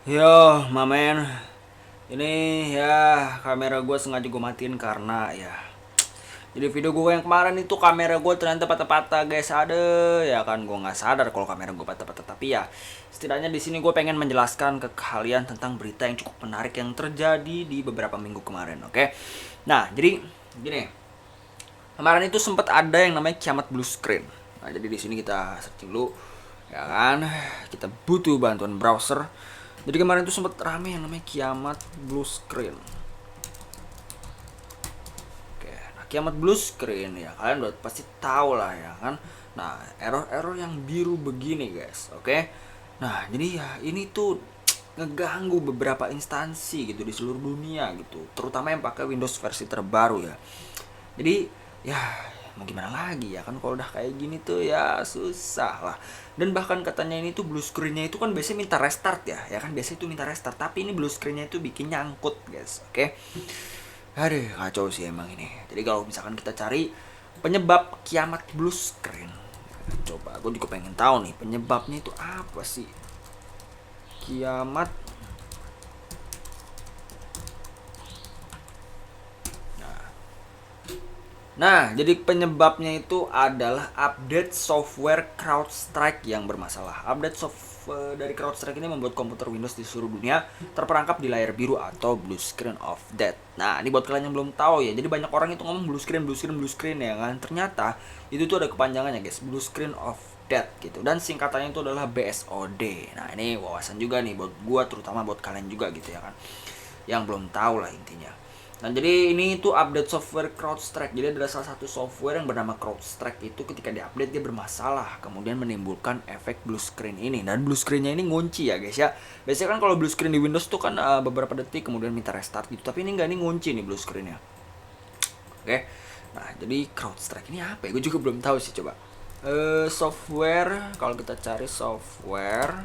Yo, mamen. Ini ya kamera gue sengaja gue matiin karena ya. Jadi video gue yang kemarin itu kamera gue ternyata patah-patah guys. Ada ya kan gue nggak sadar kalau kamera gue patah-patah. Tapi ya setidaknya di sini gue pengen menjelaskan ke kalian tentang berita yang cukup menarik yang terjadi di beberapa minggu kemarin. Oke. Nah jadi gini. Kemarin itu sempat ada yang namanya kiamat blue screen. Nah jadi di sini kita searching dulu ya kan. Kita butuh bantuan browser. Jadi kemarin itu sempat rame yang namanya kiamat blue screen. Oke, nah kiamat blue screen ya kalian udah pasti tahu lah ya kan. Nah error-error yang biru begini guys, oke. Nah jadi ya ini tuh ngeganggu beberapa instansi gitu di seluruh dunia gitu, terutama yang pakai Windows versi terbaru ya. Jadi ya mau gimana lagi ya kan kalau udah kayak gini tuh ya susah lah. Dan bahkan katanya ini tuh blue screen-nya itu kan biasanya minta restart ya kan biasanya itu minta restart, tapi ini blue screen-nya itu bikin nyangkut guys, oke. Aduh kacau sih emang ini. Jadi kalau misalkan kita cari penyebab kiamat blue screen, coba gue juga pengen tahu nih penyebabnya itu apa sih kiamat. Nah, jadi penyebabnya itu adalah update software CrowdStrike yang bermasalah. Update software dari CrowdStrike ini membuat komputer Windows di seluruh dunia terperangkap di layar biru atau blue screen of death. Nah, ini buat kalian yang belum tahu ya. Jadi banyak orang itu ngomong blue screen, blue screen, blue screen ya kan. Ternyata itu tuh ada kepanjangannya guys, blue screen of death gitu. Dan singkatannya itu adalah BSOD. Nah, ini wawasan juga nih buat gua, terutama buat kalian juga gitu ya kan. Yang belum tahu lah intinya. Nah jadi ini itu update software CrowdStrike. Jadi ada salah satu software yang bernama CrowdStrike itu ketika diupdate dia bermasalah, kemudian menimbulkan efek blue screen ini. Dan blue screennya ini ngunci ya guys ya. Biasanya kan kalau blue screen di Windows tuh kan beberapa detik kemudian minta restart gitu. Tapi ini enggak, ini ngunci nih blue screennya. Oke. Nah jadi CrowdStrike ini apa ya? Gue juga belum tahu sih, coba. Software, kalau kita cari software,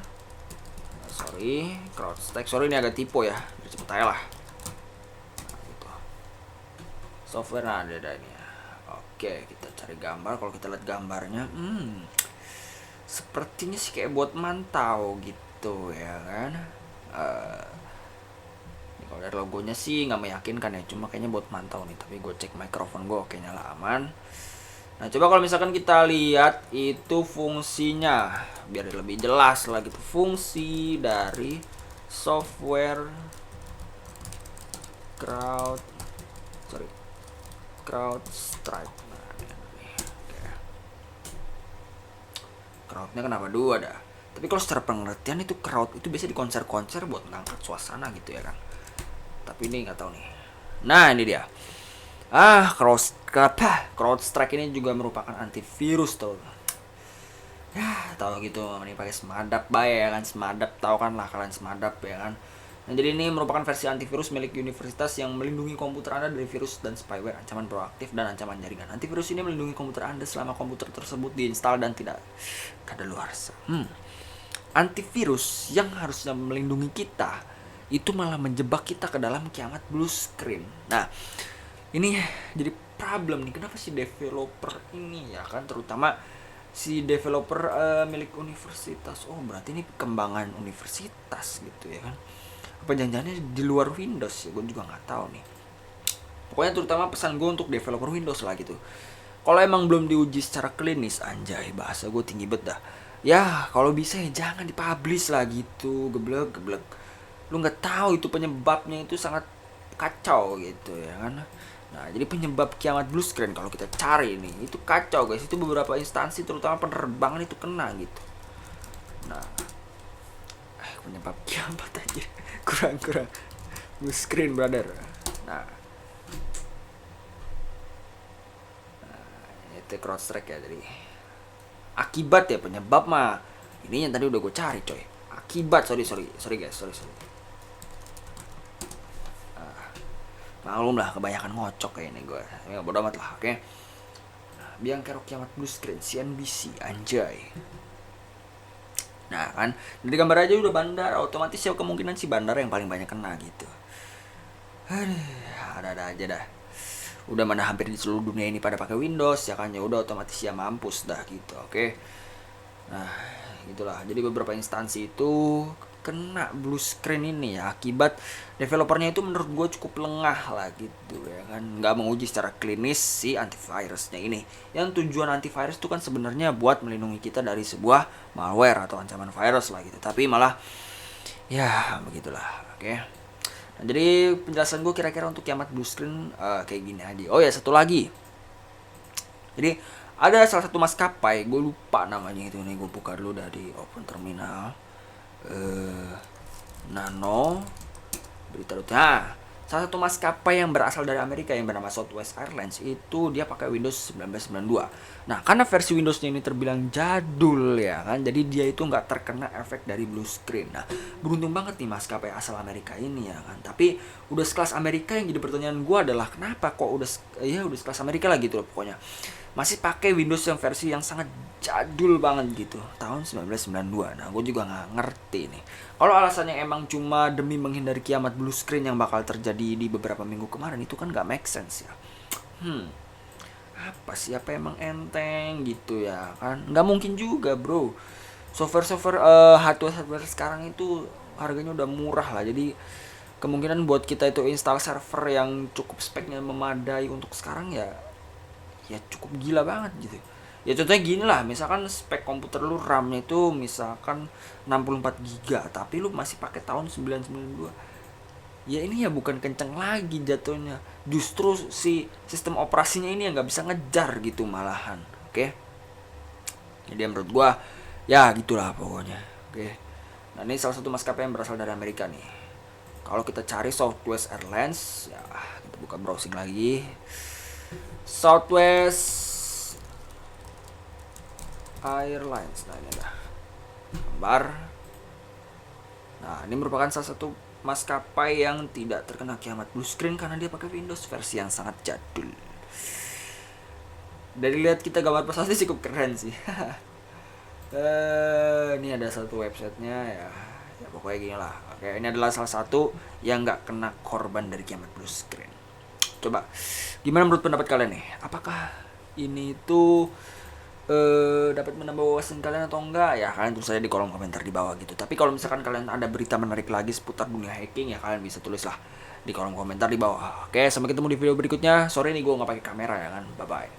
sorry, CrowdStrike. Sorry ini agak typo ya. Biar cepet aja lah. Software ada ini ya. Oke, kita cari gambar. Kalau kita lihat gambarnya, sepertinya sih kayak buat mantau gitu ya kan. Uh, Kalau dari logonya sih nggak meyakinkan ya, cuma kayaknya buat mantau nih. Tapi gue cek mikrofon gue, oke nyala aman. Nah coba kalau misalkan kita lihat itu fungsinya, biar lebih jelas lah gitu. Fungsi dari software crowd, sorry, CrowdStrike. Nah, crowdnya kenapa dua dah? Tapi kalau secara pengertian itu crowd itu biasa di konser-konser buat ngangkat suasana gitu ya kan. Tapi ini nggak tahu nih. Nah ini dia. CrowdStrike ini juga merupakan antivirus tuh. Ya tahu gitu, ini pakai Smadap ya kan. Smadap tahu kan lah kalian Smadap ya kan. Nah, jadi ini merupakan versi antivirus milik universitas yang melindungi komputer Anda dari virus dan spyware, ancaman proaktif dan ancaman jaringan. Antivirus ini melindungi komputer Anda selama komputer tersebut diinstal dan tidak kadaluarsa. Antivirus yang harusnya melindungi kita itu malah menjebak kita ke dalam kiamat blue screen. Nah, ini jadi problem nih. Kenapa si developer ini ya kan, terutama si developer milik universitas. Oh, berarti ini kembangan universitas gitu ya kan. Apa jangan-jangan di luar Windows ya, gue juga nggak tahu nih. Pokoknya terutama pesan gue untuk developer Windows lah gitu. Kalau emang belum diuji secara klinis, anjay bahasa gue tinggi bet dah. Ya kalau bisa ya jangan dipublish lah gitu, geblek geblek. Lu nggak tahu itu penyebabnya itu sangat kacau gitu ya kan. Nah jadi penyebab kiamat blue screen kalau kita cari ini itu kacau guys. Itu beberapa instansi terutama penerbangan itu kena gitu. Nah penyebab kiamat aja kurang blue screen brother. Nah itu CrowdStrike ya, jadi akibat ya, penyebab mah ini yang tadi udah gue cari coy. Akibat, sorry guys, sorry. Maklum lah kebanyakan ngocok kayak ini gue, ya bodo amat lah, oke. Biang kerok kiamat blue screen CNBC anjay. Nah kan dari gambar aja udah bandar, otomatis ya kemungkinan si bandar yang paling banyak kena gitu. Aduh, ada aja dah. Udah mana hampir di seluruh dunia ini pada pakai Windows ya kan, ya udah otomatis ya mampus dah gitu, oke. Nah gitulah, jadi beberapa instansi itu kena blue screen ini ya, akibat developernya itu menurut gue cukup lengah lah gitu ya kan, nggak menguji secara klinis si antivirusnya ini. Yang tujuan antivirus itu kan sebenarnya buat melindungi kita dari sebuah malware atau ancaman virus lah gitu, tapi malah ya begitulah. Oke. Nah, jadi penjelasan gue kira-kira untuk kiamat blue screen kayak gini aja. Oh ya, satu lagi. Jadi ada salah satu maskapai, gue lupa namanya itu nih, gue buka dulu dari open terminal. Nano berita. Nah, salah satu maskapai yang berasal dari Amerika yang bernama Southwest Airlines itu dia pakai Windows 1992. Nah, karena versi Windowsnya ini terbilang jadul ya kan, jadi dia itu nggak terkena efek dari blue screen. Nah, beruntung banget nih maskapai asal Amerika ini ya kan. Tapi udah sekelas Amerika, yang jadi pertanyaan gue adalah kenapa kok udah sekelas Amerika lah gitu loh pokoknya, masih pakai Windows yang versi yang sangat jadul banget gitu, tahun 1992. Nah, gue juga nggak ngerti nih. Kalau alasannya emang cuma demi menghindari kiamat blue screen yang bakal terjadi di beberapa minggu kemarin, itu kan nggak make sense ya. Apa sih, apa emang enteng gitu ya kan? Nggak mungkin juga bro. Software hardware sekarang itu harganya udah murah lah, jadi kemungkinan buat kita itu install server yang cukup speknya memadai untuk sekarang ya cukup gila banget gitu. Ya contohnya gini lah, misalkan spek komputer lu RAM-nya itu misalkan 64 GB, tapi lu masih pakai tahun 992. Ya ini ya bukan kenceng lagi jatuhnya. Justru si sistem operasinya ini yang nggak bisa ngejar gitu malahan. Oke. Jadi menurut gua ya gitulah pokoknya. Oke. Nah, ini salah satu maskapai yang berasal dari Amerika nih. Kalau kita cari Southwest Airlines, ya kita buka browsing lagi. Southwest Airlines. Nah, ini ada gambar. Nah, ini merupakan salah satu maskapai yang tidak terkena kiamat blue screen karena dia pakai Windows versi yang sangat jadul. Dari lihat kita gambar pesawatnya cukup keren sih. Ini ada satu websitenya ya. Ya pokoknya gini lah. Oke, ini adalah salah satu yang nggak kena korban dari kiamat blue screen. Coba, gimana menurut pendapat kalian nih? Apakah ini tuh dapat menambah wawasan kalian atau enggak? Ya kalian tulis saja di kolom komentar di bawah gitu. Tapi kalau misalkan kalian ada berita menarik lagi seputar dunia hacking, ya kalian bisa tulis lah di kolom komentar di bawah. Oke, sampai ketemu di video berikutnya. Sorry nih gue nggak pakai kamera ya kan. Bye bye.